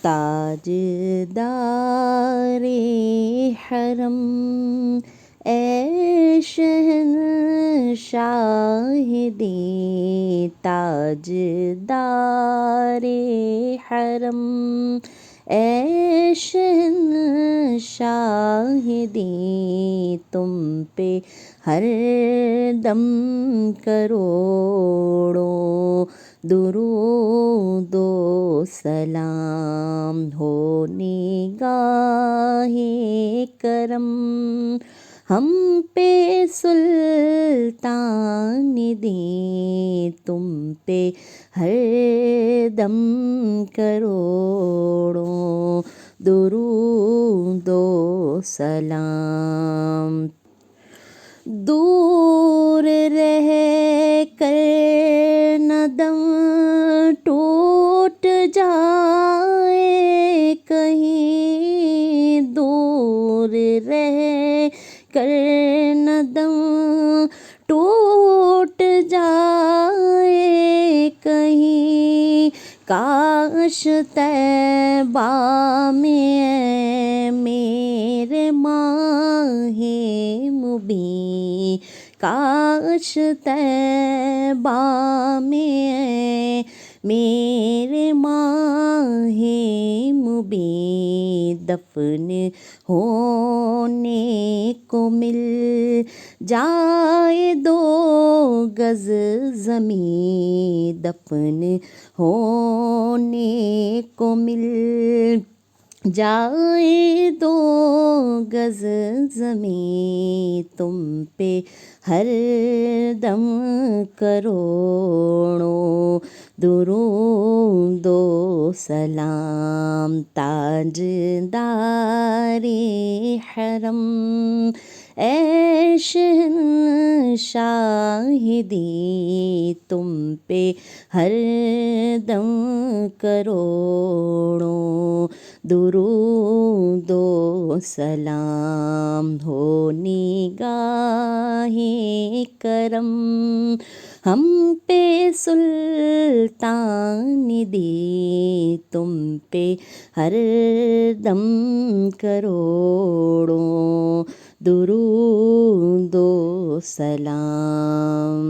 تاجدار حرم، اے شہنشاہ دی تاجدار حرم، اے شہنشاہ دی تم پہ ہر دم کروڑوں درود و سلام ہو نگاہ کرم، ہم پہ سلطان دی تم پہ ہر دم کروڑوں درود و سلام۔ دور رہ کر نہ دم ٹوٹ جائے کہیں، دور رہ کر نہ دم ٹوٹ جائے کہیں، کاش طیبہ میں اے میرے ماہ مبین، کاش طیبہ میں اے میرے ماہ مبین دفن ہونے کو مل جائے 2 گز زمین، دفن ہونے کو مل جائے 2 گز زمین، تم پہ ہر دم کروڑوں درود و سلام۔ تاجدار حرم، اے شہنشاہ دی تم پہ ہر دم کروڑوں درود و سلام ہو نگاہ کرم، ہم پہ سلطان دی تم پہ ہر دم کروڑوں درود و سلام۔